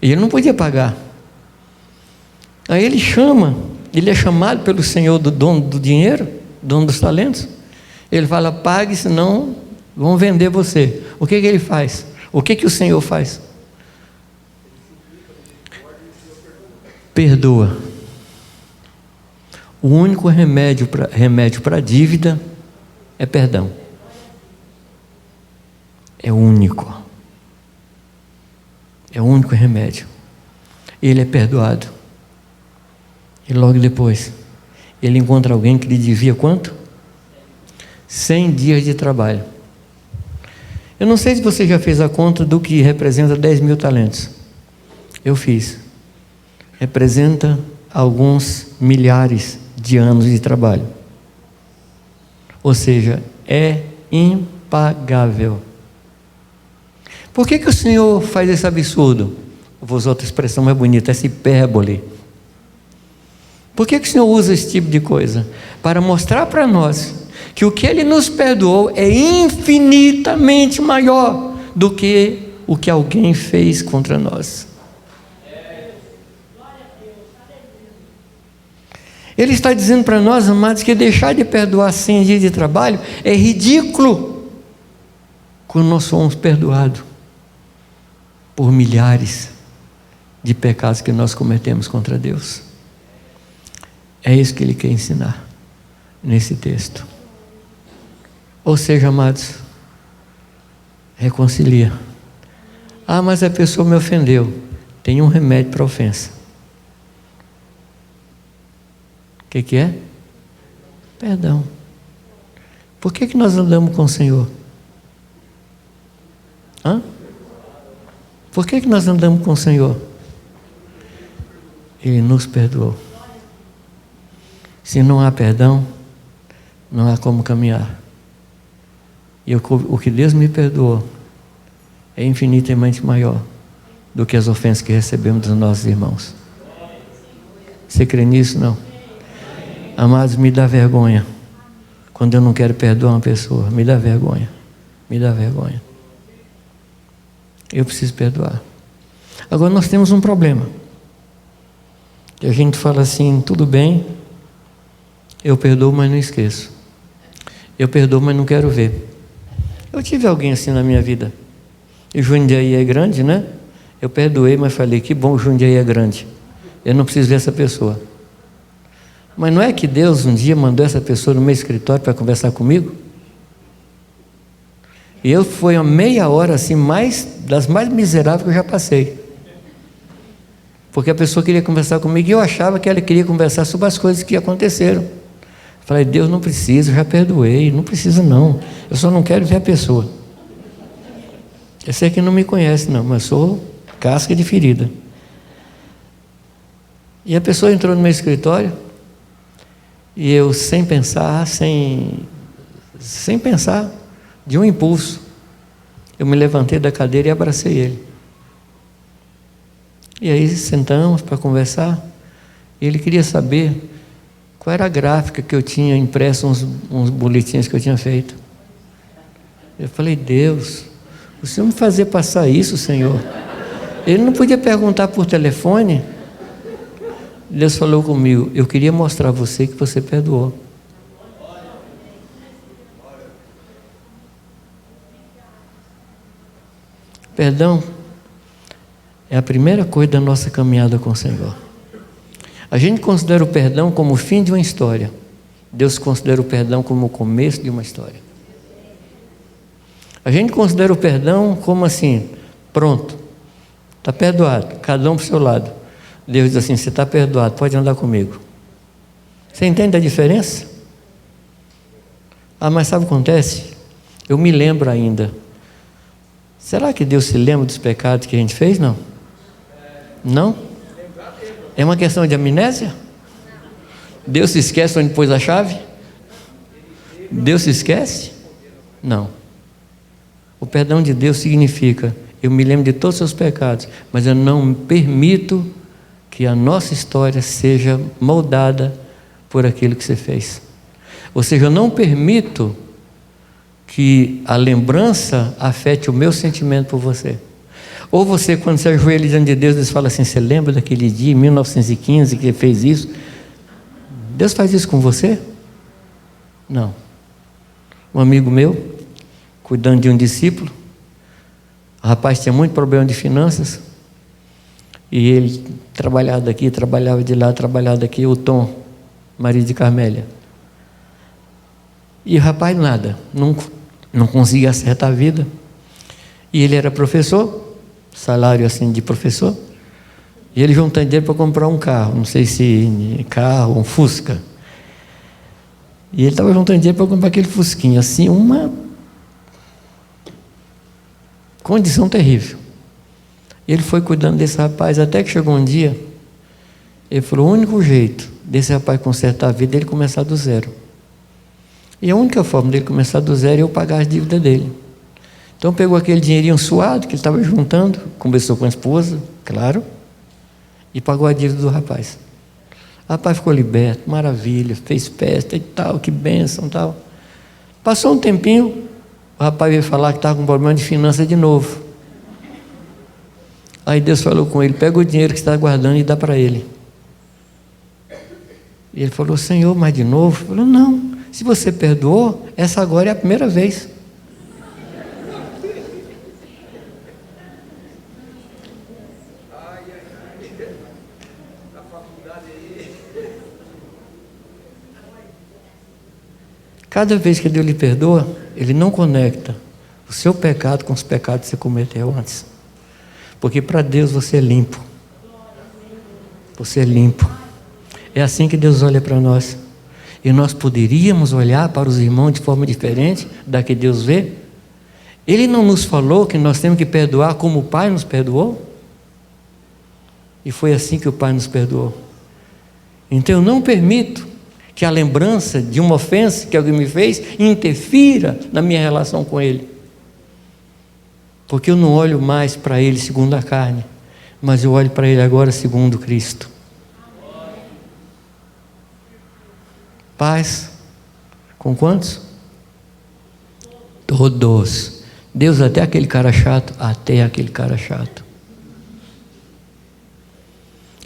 E ele não podia pagar. Aí ele é chamado pelo Senhor do dono do dinheiro, dono dos talentos. Ele fala: pague, senão vão vender você. O que ele faz? O que o Senhor faz? Perdoa. O único remédio para a dívida é perdão. É o único remédio. Ele é perdoado. E logo depois, ele encontra alguém que lhe devia quanto? 100 dias de trabalho. Eu não sei se você já fez a conta do que representa 10.000 talentos. Eu fiz. Representa alguns milhares de anos de trabalho. Ou seja, é impagável. Por que o Senhor faz esse absurdo? Vou usar outra expressão mais bonita, essa hipérbole. Por que o Senhor usa esse tipo de coisa? Para mostrar para nós que o que Ele nos perdoou é infinitamente maior do que o que alguém fez contra nós. Ele está dizendo para nós, amados, que deixar de perdoar 100 dias de trabalho é ridículo quando nós somos perdoados por milhares de pecados que nós cometemos contra Deus. É isso que ele quer ensinar nesse texto. Ou seja, amados, reconcilia. Ah, mas a pessoa me ofendeu. Tem um remédio para a ofensa. O que é? Perdão. Por que nós andamos com o Senhor? Por que nós andamos com o Senhor? Ele nos perdoou. Se não há perdão, não há como caminhar. E o que Deus me perdoou é infinitamente maior do que as ofensas que recebemos dos nossos irmãos. Você crê nisso? Não? Amados, me dá vergonha quando eu não quero perdoar uma pessoa. Me dá vergonha. Me dá vergonha. Eu preciso perdoar. Agora nós temos um problema. Que a gente fala assim: tudo bem, eu perdoo, mas não esqueço. Eu perdoo, mas não quero ver. Eu tive alguém assim na minha vida. E Jundiaí é grande, né? Eu perdoei, mas falei: que bom, Jundiaí é grande. Eu não preciso ver essa pessoa. Mas não é que Deus um dia mandou essa pessoa no meu escritório para conversar comigo? E eu fui uma meia hora assim, das mais miseráveis que eu já passei. Porque a pessoa queria conversar comigo e eu achava que ela queria conversar sobre as coisas que aconteceram. Falei: Deus, não precisa, eu já perdoei, não precisa não. Eu só não quero ver a pessoa. Eu sei que não me conhece não, mas sou casca de ferida. E a pessoa entrou no meu escritório e eu, sem pensar, de um impulso, eu me levantei da cadeira e abracei ele. E aí sentamos para conversar. E ele queria saber qual era a gráfica que eu tinha impresso, uns boletins que eu tinha feito. Eu falei: Deus, O Senhor me fazer passar isso, Senhor. Ele não podia perguntar por telefone. Deus falou comigo: eu queria mostrar a você que você perdoou. Perdão é a primeira coisa da nossa caminhada com o Senhor. A gente considera o perdão como o fim de uma história. Deus considera o perdão como o começo de uma história. A gente considera o perdão como assim: pronto, está perdoado, cada um para o seu lado. Deus diz assim: você está perdoado, pode andar comigo. Você entende a diferença? Ah, mas sabe o que acontece? Eu me lembro ainda. Será que Deus se lembra dos pecados que a gente fez? Não? Não? É uma questão de amnésia? Deus se esquece onde pôs a chave? Deus se esquece? Não. O perdão de Deus significa: eu me lembro de todos os seus pecados, mas eu não permito que a nossa história seja moldada por aquilo que você fez. Ou seja, eu não permito que a lembrança afete o meu sentimento por você. Ou você, quando se ajoelha diante de Deus, Deus fala assim: você lembra daquele dia, em 1915, que fez isso? Deus faz isso com você? Não. Um amigo meu, cuidando de um discípulo, o rapaz tinha muito problema de finanças, e ele trabalhava daqui, trabalhava de lá, trabalhava daqui, o Tom, marido de Carmélia. E o rapaz nada, não conseguia acertar a vida. E ele era professor, salário assim de professor, e ele juntando dinheiro para comprar um carro, não sei se carro, um Fusca. E ele estava juntando dinheiro para comprar aquele Fusquinha, assim, uma condição terrível. E ele foi cuidando desse rapaz, até que chegou um dia, ele falou: o único jeito desse rapaz consertar a vida é ele começar do zero. E a única forma dele começar do zero é eu pagar as dívidas dele. Então pegou aquele dinheirinho suado que ele estava juntando, conversou com a esposa, claro, e pagou a dívida do rapaz. O rapaz ficou liberto, maravilha, fez festa e tal, que bênção e tal. Passou um tempinho, o rapaz veio falar que estava com problema de finanças de novo. Aí Deus falou com ele: pega o dinheiro que você está guardando e dá para ele. E ele falou: Senhor, mas de novo? Ele falou: não, se você perdoou, essa agora é a primeira vez. Cada vez que Deus lhe perdoa, Ele não conecta o seu pecado com os pecados que você cometeu antes. Porque para Deus você é limpo. Você é limpo. É assim que Deus olha para nós. E nós poderíamos olhar para os irmãos de forma diferente da que Deus vê. Ele não nos falou que nós temos que perdoar como o Pai nos perdoou? E foi assim que o Pai nos perdoou. Então eu não permito que a lembrança de uma ofensa que alguém me fez interfira na minha relação com Ele. Porque eu não olho mais para Ele segundo a carne, mas eu olho para Ele agora segundo Cristo. Paz com quantos? Todos. Deus, até aquele cara chato, até aquele cara chato.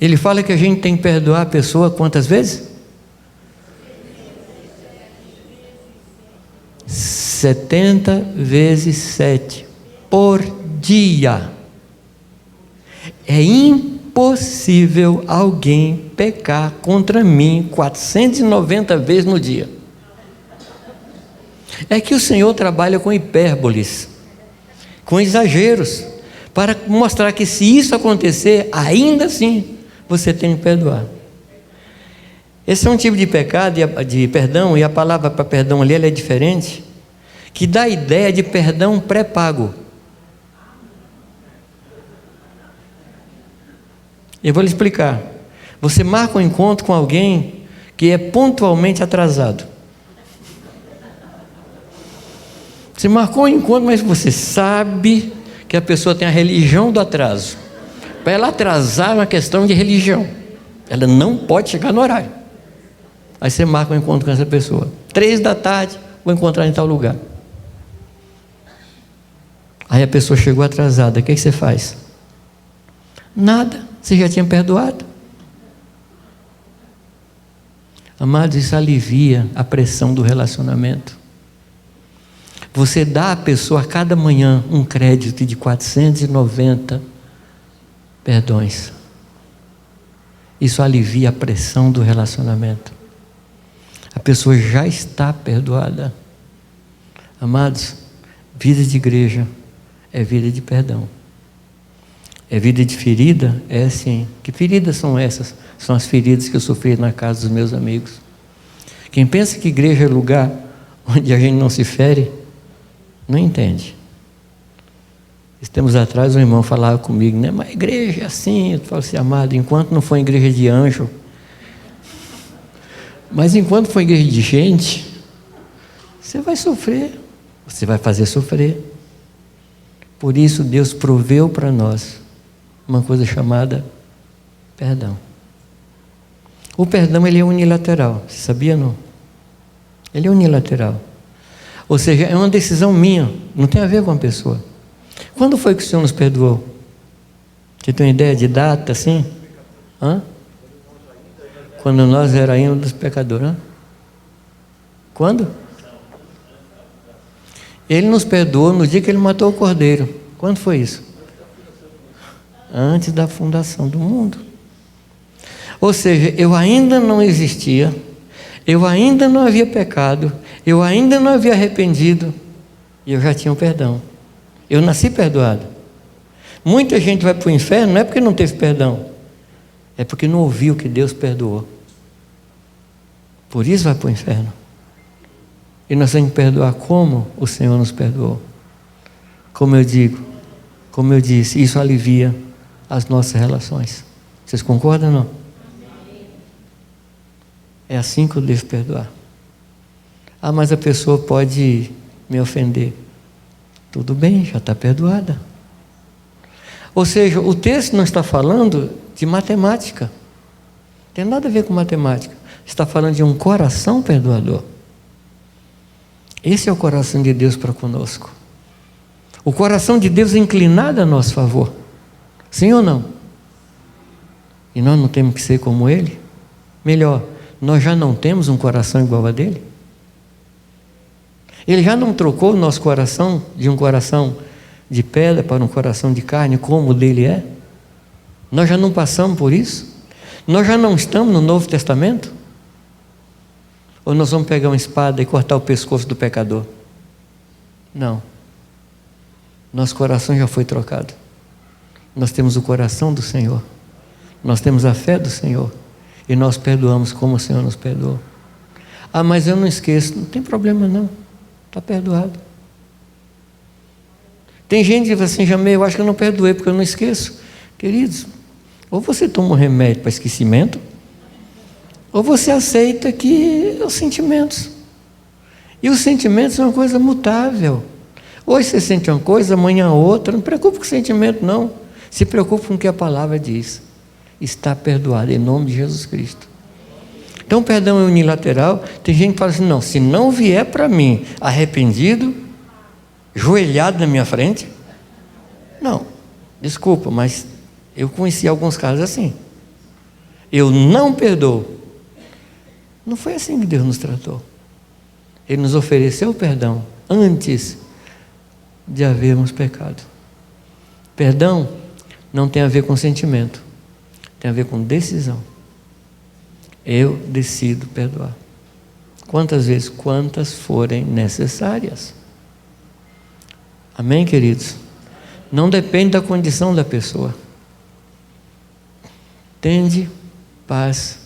Ele fala que a gente tem que perdoar a pessoa quantas vezes? 70 vezes 7 por dia. É impossível alguém pecar contra mim 490 vezes no dia. É que o Senhor trabalha com hipérboles, com exageros, para mostrar que se isso acontecer, ainda assim você tem que perdoar. Esse é um tipo de pecado, de perdão, e a palavra para perdão ali ela é diferente, que dá a ideia de perdão pré-pago. Eu vou lhe explicar. Você marca um encontro com alguém que é pontualmente atrasado. Você marcou um encontro, mas você sabe que a pessoa tem a religião do atraso. Para ela atrasar é uma questão de religião. Ela não pode chegar no horário. Aí você marca um encontro com essa pessoa. 3 da tarde, vou encontrar em tal lugar. Aí a pessoa chegou atrasada, o que você faz? Nada, você já tinha perdoado. Amados, isso alivia a pressão do relacionamento. Você dá à pessoa a cada manhã um crédito de 490 perdões. Isso alivia a pressão do relacionamento. A pessoa já está perdoada. Amados, vida de igreja é vida de perdão. É vida de ferida? É sim. Que feridas são essas? São as feridas que eu sofri na casa dos meus amigos. Quem pensa que igreja é lugar onde a gente não se fere, não entende. Tempos atrás um irmão falava comigo, né? Mas a igreja é assim. Eu falo assim, amado, enquanto não for igreja de anjo, mas enquanto for igreja de gente, você vai sofrer, você vai fazer sofrer. Por isso Deus proveu para nós uma coisa chamada perdão. O perdão, ele é unilateral, você sabia não? Ele é unilateral. Ou seja, é uma decisão minha, não tem a ver com a pessoa. Quando foi que o Senhor nos perdoou? Você tem uma ideia de data assim? Hã? Quando nós éramos ainda dos pecadores. Hã? Quando? Ele nos perdoou no dia que ele matou o cordeiro. Quando foi isso? Antes da fundação do mundo. Ou seja, eu ainda não existia, eu ainda não havia pecado, eu ainda não havia arrependido, e eu já tinha o perdão. Eu nasci perdoado. Muita gente vai para o inferno não é porque não teve perdão, é porque não ouviu que Deus perdoou. Por isso vai para o inferno. E nós temos que perdoar como o Senhor nos perdoou. Como eu digo, como eu disse, isso alivia as nossas relações. Vocês concordam ou não? É assim que eu devo perdoar. Ah, mas a pessoa pode me ofender. Tudo bem, já está perdoada. Ou seja, o texto não está falando de matemática. Não tem nada a ver com matemática. Está falando de um coração perdoador. Esse é o coração de Deus para conosco. O coração de Deus é inclinado a nosso favor. Sim ou não? E nós não temos que ser como Ele? Melhor, nós já não temos um coração igual a dele? Ele já não trocou o nosso coração de um coração de pedra para um coração de carne, como o dele é? Nós já não passamos por isso? Nós já não estamos no Novo Testamento? Ou nós vamos pegar uma espada e cortar o pescoço do pecador? Não. Nosso coração já foi trocado. Nós temos o coração do Senhor. Nós temos a fé do Senhor. E nós perdoamos como o Senhor nos perdoou. Ah, mas eu não esqueço. Não tem problema não. Está perdoado. Tem gente que diz assim, Jamei, eu acho que eu não perdoei porque eu não esqueço. Queridos, ou você toma um remédio para esquecimento, ou você aceita que os sentimentos. E os sentimentos são uma coisa mutável. Hoje você sente uma coisa, amanhã outra. Não se preocupe com o sentimento, não. Se preocupe com o que a palavra diz. Está perdoado, em nome de Jesus Cristo. Então o perdão é unilateral. Tem gente que fala assim, não, se não vier para mim arrependido, joelhado na minha frente, não, desculpa, mas eu conheci alguns casos assim. Eu não perdoo. Não foi assim que Deus nos tratou. Ele nos ofereceu o perdão antes de havermos pecado. Perdão não tem a ver com sentimento, tem a ver com decisão. Eu decido perdoar. Quantas vezes? Quantas forem necessárias. Amém, queridos? Não depende da condição da pessoa. Tende paz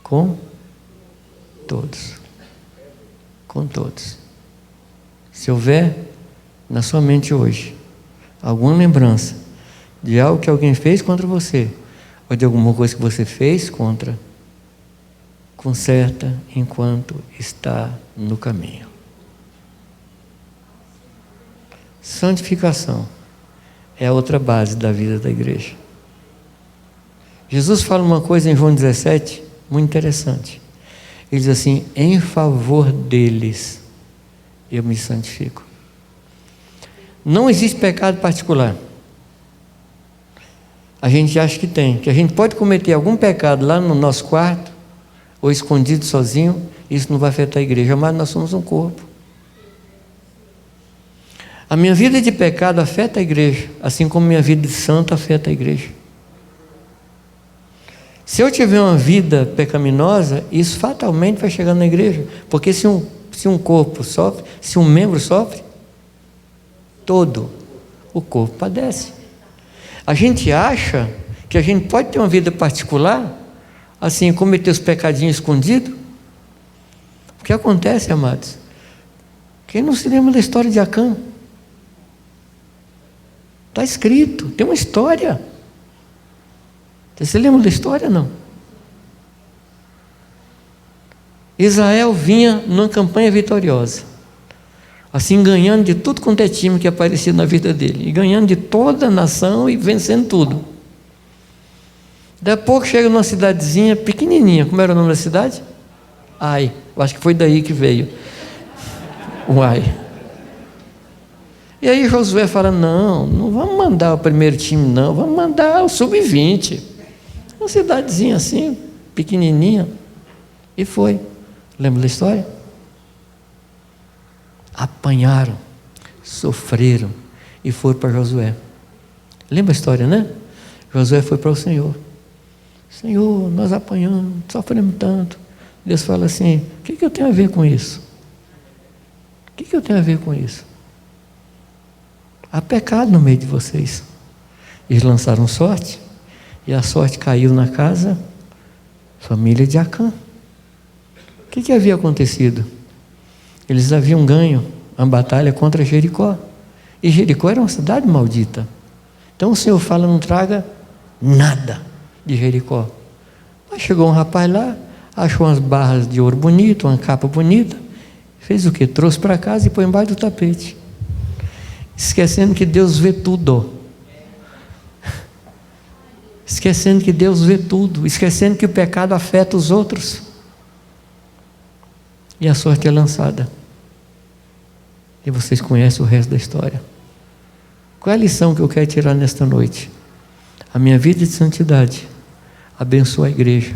com todos. Com todos. Se houver na sua mente hoje alguma lembrança de algo que alguém fez contra você, ou de alguma coisa que você fez contra, conserta enquanto está no caminho. Santificação é a outra base da vida da igreja. Jesus fala uma coisa em João 17, muito interessante. Ele diz assim, em favor deles eu me santifico. Não existe pecado particular. A gente acha que tem, que a gente pode cometer algum pecado lá no nosso quarto, ou escondido sozinho, isso não vai afetar a igreja, mas nós somos um corpo. A minha vida de pecado afeta a igreja, assim como minha vida de santo afeta a igreja. Se eu tiver uma vida pecaminosa, isso fatalmente vai chegar na igreja, porque se um corpo sofre, se um membro sofre, todo o corpo padece. A gente acha que a gente pode ter uma vida particular, assim, cometer os pecadinhos escondidos. O que acontece, amados? Quem não se lembra da história de Acã? Está escrito, tem uma história. Você se lembra da história, não? Israel vinha numa campanha vitoriosa, assim, ganhando de tudo quanto é time que aparecia na vida dele, e ganhando de toda a nação e vencendo tudo. Daí a pouco chega numa cidadezinha pequenininha. Como era o nome da cidade? Ai, eu acho que foi daí que veio o Ai. E aí Josué fala, não vamos mandar o primeiro time não, vamos mandar o sub-20, uma cidadezinha assim, pequenininha. E foi. Lembra da história? Apanharam, sofreram e foram para Josué. Lembra a história, né? Josué foi para o Senhor. Senhor, nós apanhamos, sofremos tanto. Deus fala assim, o que eu tenho a ver com isso? O que eu tenho a ver com isso? Há pecado no meio de vocês. Eles lançaram sorte, e a sorte caiu na casa, família de Acã. O que havia acontecido? Eles haviam ganho uma batalha contra Jericó, e Jericó era uma cidade maldita. Então o Senhor fala, não traga nada de Jericó. Mas chegou um rapaz lá, achou umas barras de ouro bonito, uma capa bonita, fez o quê? Trouxe para casa e pôs embaixo do tapete, esquecendo que Deus vê tudo. Esquecendo que Deus vê tudo, esquecendo que o pecado afeta os outros. E a sorte é lançada. E vocês conhecem o resto da história. Qual é a lição que eu quero tirar nesta noite? A minha vida de santidade abençoa a igreja,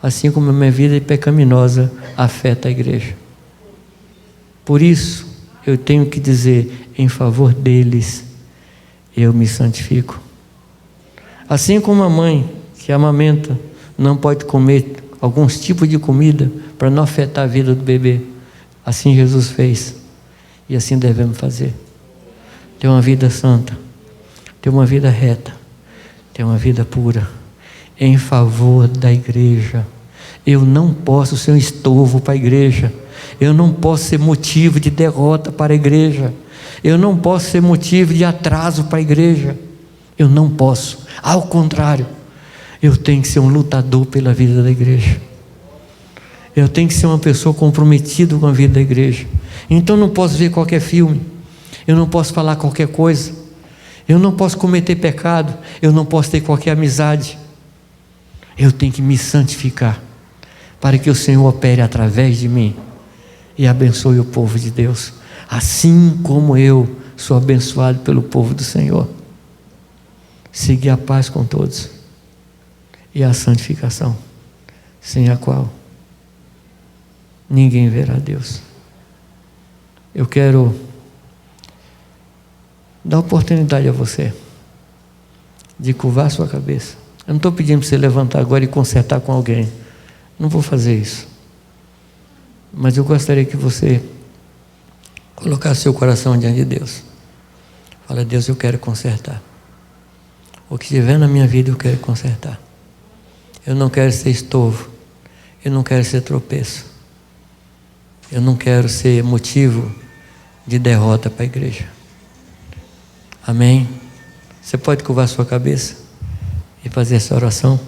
assim como a minha vida pecaminosa afeta a igreja. Por isso, eu tenho que dizer, em favor deles, eu me santifico. Assim como a mãe que amamenta não pode comer alguns tipos de comida para não afetar a vida do bebê, assim Jesus fez, e assim devemos fazer. Ter uma vida santa, ter uma vida reta, ter uma vida pura, em favor da igreja. Eu não posso ser um estorvo para a igreja, eu não posso ser motivo de derrota para a igreja, eu não posso ser motivo de atraso para a igreja, eu não posso. Ao contrário, eu tenho que ser um lutador pela vida da igreja, eu tenho que ser uma pessoa comprometida com a vida da igreja. Então não posso ver qualquer filme, eu não posso falar qualquer coisa, eu não posso cometer pecado, eu não posso ter qualquer amizade. Eu tenho que me santificar, para que o Senhor opere através de mim e abençoe o povo de Deus, assim como eu sou abençoado pelo povo do Senhor. Seguir a paz com todos e a santificação, sem a qual ninguém verá Deus. Eu quero dar oportunidade a você de curvar sua cabeça. Eu não estou pedindo para você levantar agora e consertar com alguém, não vou fazer isso, mas eu gostaria que você colocasse seu coração diante de Deus. Fala, Deus, eu quero consertar. O que estiver na minha vida eu quero consertar. Eu não quero ser estorvo, eu não quero ser tropeço, eu não quero ser motivo de derrota para a igreja. Amém? Você pode curvar sua cabeça e fazer essa oração?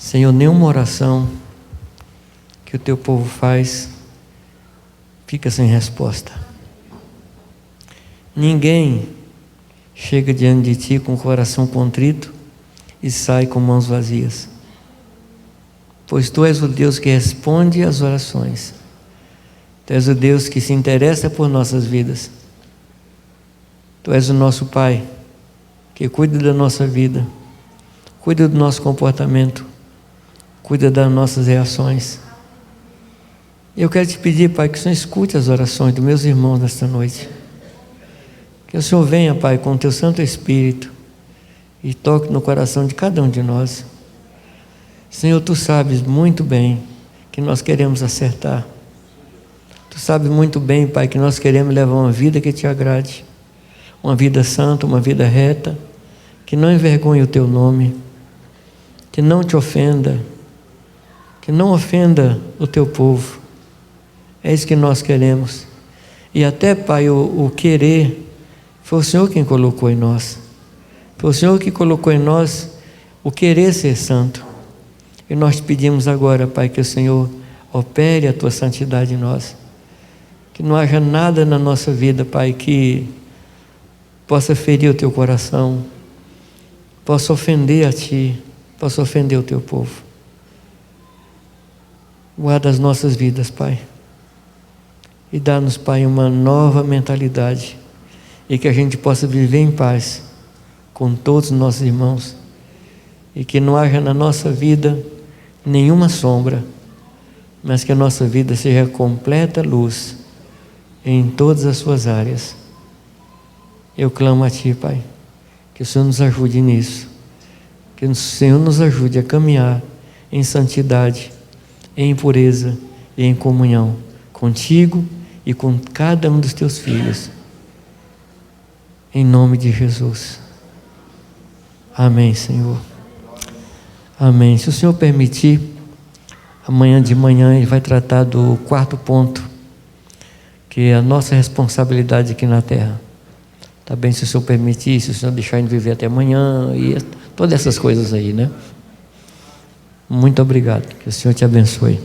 Senhor, nenhuma oração que o teu povo faz fica sem resposta. Ninguém chega diante de ti com o coração contrito e sai com mãos vazias. Pois tu és o Deus que responde às orações. Tu és o Deus que se interessa por nossas vidas. Tu és o nosso Pai, que cuida da nossa vida, cuida do nosso comportamento, cuida das nossas reações. Eu quero te pedir, Pai, que o Senhor escute as orações dos meus irmãos nesta noite. Que o Senhor venha, Pai, com o teu Santo Espírito e toque no coração de cada um de nós. Senhor, tu sabes muito bem que nós queremos acertar. Tu sabes muito bem, Pai, que nós queremos levar uma vida que te agrade, uma vida santa, uma vida reta, que não envergonhe o teu nome, que não te ofenda, que não ofenda o teu povo. É isso que nós queremos. E até, Pai, o querer foi o Senhor quem colocou em nós. Foi o Senhor que colocou em nós o querer ser santo. E nós te pedimos agora, Pai, que o Senhor opere a tua santidade em nós. Que não haja nada na nossa vida, Pai, que possa ferir o teu coração, possa ofender a ti, possa ofender o teu povo. Guarda as nossas vidas, Pai. E dá-nos, Pai, uma nova mentalidade. E que a gente possa viver em paz com todos os nossos irmãos. E que não haja na nossa vida nenhuma sombra, mas que a nossa vida seja completa luz em todas as suas áreas. Eu clamo a Ti, Pai, que o Senhor nos ajude nisso. Que o Senhor nos ajude a caminhar em santidade, em pureza e em comunhão contigo e com cada um dos teus filhos. Em nome de Jesus. Amém, Senhor. Amém. Se o Senhor permitir, amanhã de manhã ele vai tratar do 4º ponto, que é a nossa responsabilidade aqui na terra. Tá bem, se o Senhor permitir, se o Senhor deixar ele viver até amanhã, e todas essas coisas aí, né? Muito obrigado. Que o Senhor te abençoe.